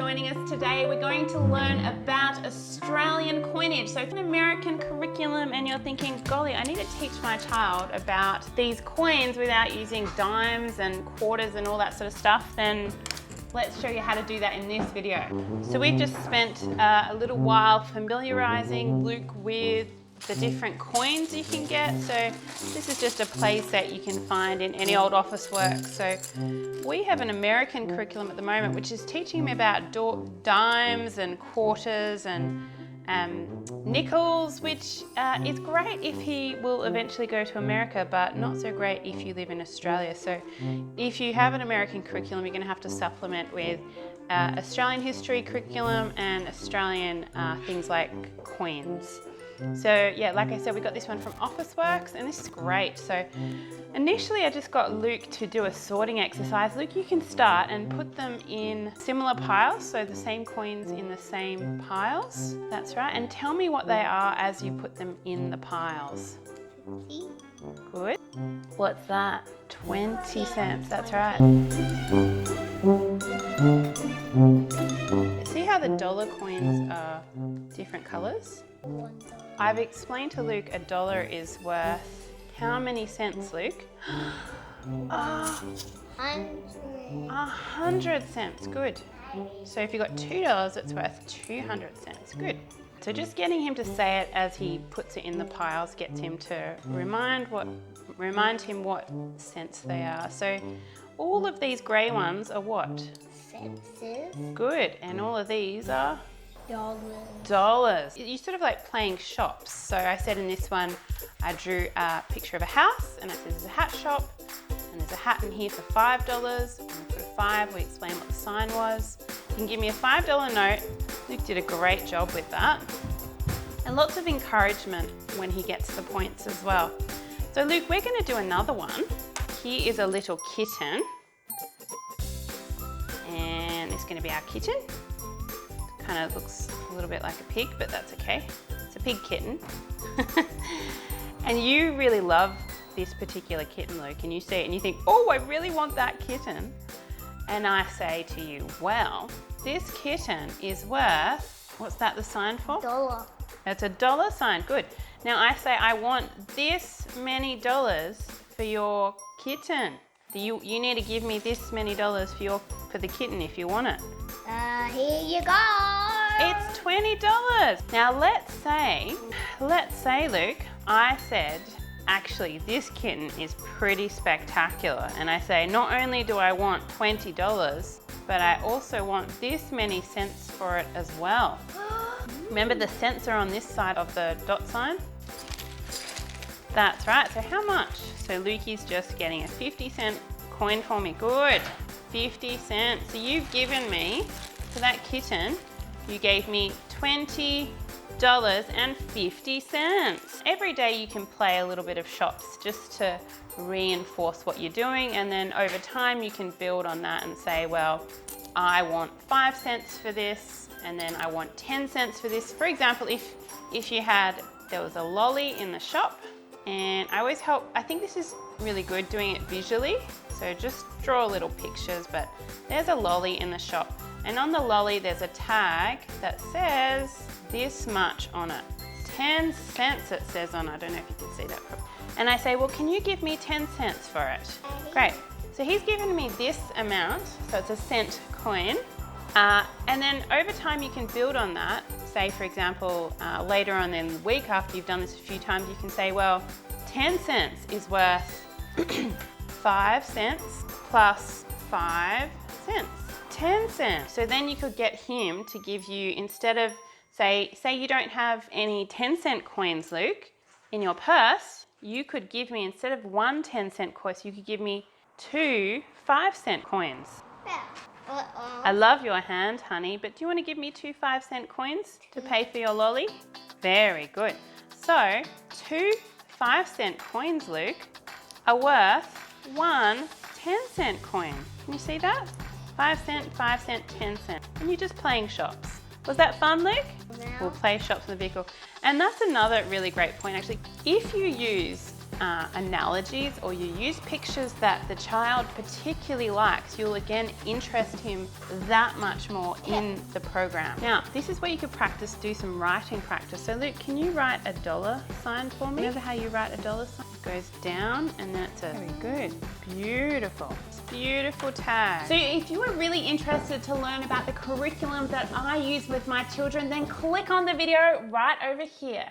joining us today. We're going to learn about Australian coinage. So it's an American curriculum and you're thinking, golly, I need to teach my child about these coins without using dimes and quarters and all that sort of stuff, then let's show you how to do that in this video. So we've just spent a little while familiarizing Luke with the different coins you can get. So this is just a play set you can find in any old office work. So we have an American curriculum at the moment which is teaching him about dimes and quarters and nickels, which is great if he will eventually go to America, but not so great if you live in Australia. So if you have an American curriculum, you're going to have to supplement with Australian history curriculum and Australian things like coins. So yeah, like I said, we got this one from Officeworks and this is great. So initially I just got Luke to do a sorting exercise. Luke, you can start and put them in similar piles, so the same coins in the same piles. That's right, and tell me what they are as you put them in the piles. Good. What's that? 20 cents, that's right. See how the dollar coins are different colours? I've explained to Luke $1 is worth how many cents, Luke? 100 cents, good. So if you've got $2, it's worth 200 cents, good. So just getting him to say it as he puts it in the piles gets him to remind him what cents they are. So all of these grey ones are what? Senses. Good, and all of these are? Dollars. You sort of like playing shops. So I said in this one, I drew a picture of a house and it says there's a hat shop and there's a hat in here for $5. And we put a 5, we explain what the sign was. You can give me a $5 note. Luke did a great job with that. And lots of encouragement when he gets the points as well. So Luke, we're going to do another one. Here is a little kitten. And it's going to be our kitten. Kind of looks a little bit like a pig, but that's okay. It's a pig kitten. And you really love this particular kitten, Luke, and you see it and you think, oh, I really want that kitten. And I say to you, well, this kitten is worth, what's that the sign for? Dollar. It's a dollar sign, good. Now I say, I want this many dollars for your kitten. You need to give me this many dollars for the kitten if you want it. Here you go. It's $20. Now let's say, Luke, I said, actually this kitten is pretty spectacular. And I say, not only do I want $20, but I also want this many cents for it as well. Remember the cents are on this side of the dot sign? That's right, so how much? So Lukey's just getting a 50-cent coin for me, good. 50 cents. So you've given me, for that kitten, you gave me $20.50. Every day you can play a little bit of shops just to reinforce what you're doing, and then over time you can build on that and say, well, I want 5 cents for this, and then I want 10 cents for this. For example, if there was a lolly in the shop, and I think this is really good doing it visually. So just draw little pictures, but there's a lolly in the shop. And on the lolly, there's a tag that says this much on it. 10 cents it says on it. I don't know if you can see that properly. And I say, well, can you give me 10 cents for it? Great. So he's given me this amount, so it's a cent coin. And then over time you can build on that. Say, for example, later on in the week after you've done this a few times, you can say, well, 10 cents is worth 5 cents plus 5 cents, 10 cents. So then you could get him to give you, instead of, say you don't have any 10-cent coins, Luke, in your purse, you could give me, instead of 1 10-cent coin, you could give me 2 5-cent coins. Yeah. I love your hand, honey, but do you want to give me 2 5-cent coins to pay for your lolly? Very good. So 2 5-cent coins, Luke, are worth 1 10-cent coin. Can you see that? 5 cent, 5 cent, 10 cent. And you're just playing shops. Was that fun, Luke? No. We'll play shops in the vehicle. And that's another really great point, actually. If you use analogies or you use pictures that the child particularly likes, you'll again interest him that much more in the program. Now, this is where you could practice, do some writing practice. So Luke, can you write a dollar sign for me? Remember how you write a dollar sign? It goes down and then it's a, very good, beautiful. Beautiful tag. So if you are really interested to learn about the curriculum that I use with my children, then click on the video right over here.